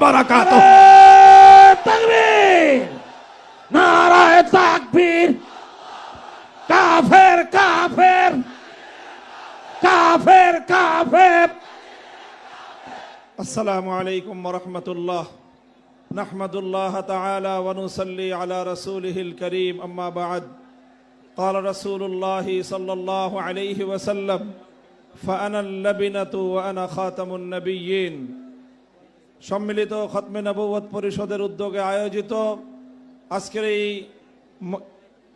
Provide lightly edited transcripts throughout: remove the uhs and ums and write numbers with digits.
বারাকাতুহু। তাকবীর, নারায়ে তাকবীর। কাফের কাফের কাফের কাফের। আসসালামু আলাইকুম ওয়া রাহমাতুল্লাহ। নাহমাদুল্লাহ তাআলা ওয়া নুসাল্লি আলা রাসূলিহিল কারীম, আম্মা বা'দ। قال رسول الله صلى الله عليه وسلم فأنا اللبنة وأنا خاتم النبيين। সম্মিলিত খতমে নবুয়ত পরিষদের উদ্যোগে আয়োজিত আজকের এই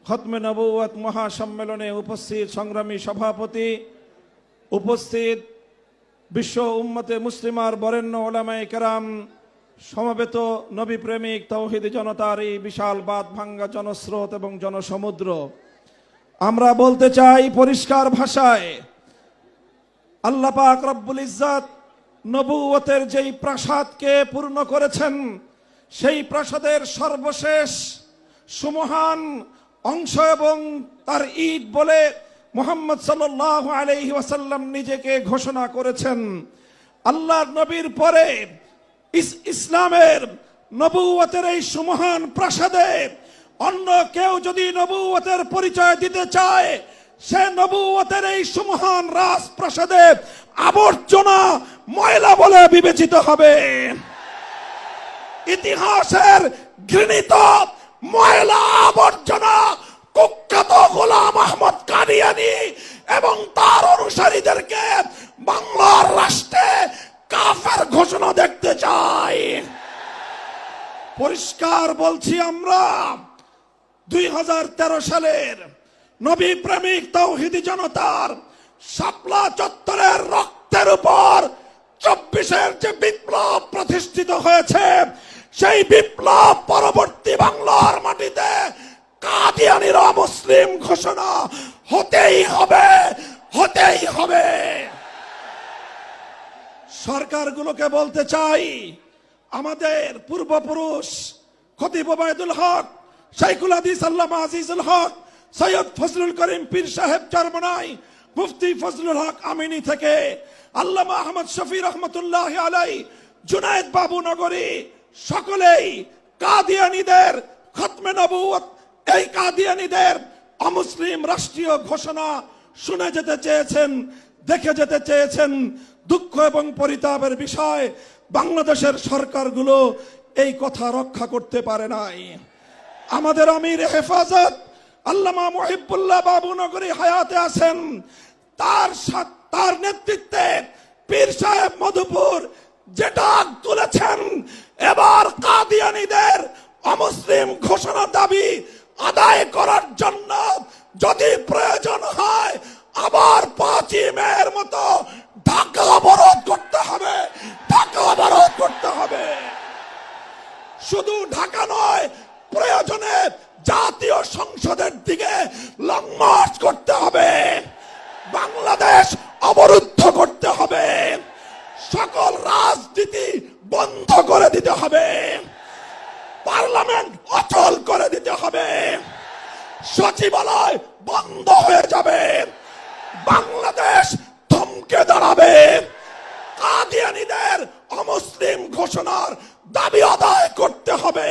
খতমে নবুয়ত মহাসম্মেলনে উপস্থিত সংগ্রামী সভাপতি, উপস্থিত বিশ্ব উম্মতে মুসলিমার বরেণ্য ওলামায়ে কেরাম, সমবেত নবী প্রেমিক তাওহীদি জনতার এই বিশাল বাঁধ ভাঙ্গা জনস্রোত এবং জনসমুদ্র, আমরা বলতে চাই পরিষ্কার ভাষায়, আল্লাহ পাক রব্বুল ইজ্জত নবুয়তের যেই প্রাসাদকে পূর্ণ করেছেন, সেই প্রাসাদের সর্বশেষ সুমহান অংশ এবং তার ঈদ বলে মুহাম্মদ সাল্লাল্লাহু আলাইহি ওয়াসাল্লাম নিজেকে ঘোষণা করেছেন। আল্লাহর নবীর পরে ইসলামের নবুয়তের এই সুমহান প্রাসাদে অন্য কেউ যদি নবুয়তের পরিচয় দিতে চায়, সে নবুয়তের এই সুমহান রাজপ্রাসাদে আবর্জনা, ময়লা বলে বিবেচিত হবে। ইতিহাসের ঘৃণিত ময়লা আবর্জনা কুখ্যাত গোলাম আহমদ কাদিয়ানী এবং তার অনুসারীদেরকে বাংলার রাষ্ট্রে কাফের ঘোষণা দেখতে চাই। পরিষ্কার বলছি, আমরা 2013 সালের নবী প্রেমিক তাওহীদি জনতার শাপলা চত্বরের রক্তের উপর 24-এর যে বিপ্লব প্রতিষ্ঠিত হয়েছে, সেই বিপ্লব পরবর্তী বাংলার মাটিতে কাদিয়ানীর অমুসলিম ঘোষণা হতেই হবে, হতেই হবে। সরকারগুলোকে বলতে চাই, আমাদের পূর্বপুরুষ খতিব ওবায়দুল হক, শাইখুল হাদিস আল্লামা আজিজুল হক, সৈয়দ ফজলুল করিম পীর সাহেব চরমনাই, মুফতি ফজলুল হক আমিনী থেকে আল্লামা আহমদ শফি রহমতুল্লাহ আলাই, জুনায়েদ বাবু নগরী, সকলেই কাদিয়ানীদের খতমে নবুয়ত, এই কাদিয়ানীদের অমুসলিম রাষ্ট্রীয় ঘোষণা শুনে যেতে চেয়েছেন, দেখে যেতে চেয়েছেন। দুঃখ এবং পরিতাপের বিষয়, বাংলাদেশের সরকারগুলো এই কথা রক্ষা করতে পারে নাই। আমাদের আমির হেফাজত আল্লামা মুহিবুল্লাহ বাবু নগরী হায়াতে আছেন, তার নেতৃত্বে পীর সাহেব মধুপুর যে ডাক তুলেছেন, এবার কাদিয়ানীদের অমুসলিম ঘোষণা দাবি আদায় করার জন্য যদি প্রয়োজন হয়, আবার 5ই মের মতো ঢাকা অবরোধ করতে হবে, ঢাকা অবরোধ করতে হবে। শুধু ঢাকা নয়, প্রয়োজনে জাতীয় সংসদের দিকে লং মার্চ করতে হবে, বাংলাদেশ অবরুদ্ধ করতে হবে, সকল রাজনীতি বন্ধ করে দিতে হবে, পার্লামেন্ট অচল করে দিতে হবে, সচিবালয় বন্ধ হয়ে যাবে, বাংলাদেশ থমকে দাঁড়াবে। কাদিয়ানীদের অমুসলিম ঘোষণার দাবি আদায় করতে হবে।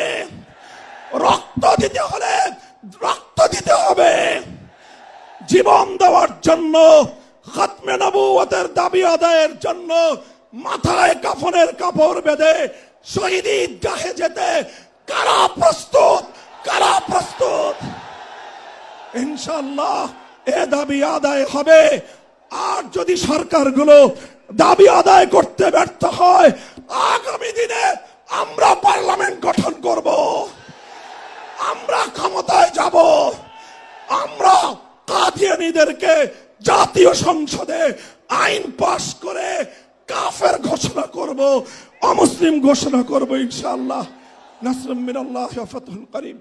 রক্ত দিতে হলে রক্ত দিতে হবে। জীবন দেওয়ার জন্য, খতমে নবুয়তের দাবি আদায়ের জন্য মাথায় কাফনের কাপড় বেঁধে শহীদ ঈদগাহে যেতে কারা প্রস্তুত, কারা প্রস্তুত? ইনশাআল্লাহ এ দাবি আদায় হবে। আর যদি সরকারগুলো দাবি আদায় করতে ব্যর্থ হয়, আগামী দিনে আমরা পার্লামেন্ট গঠন করব, আমরা ক্ষমতায় যাব, আমরা কাদিয়ানীদেরকে জাতীয় সংসদে আইন পাশ করে কাফের ঘোষণা করব, অমুসলিম ঘোষণা করব ইনশাআল্লাহ। নাসরুম মিনাল্লাহি ওয়া ফাতহুন করিম।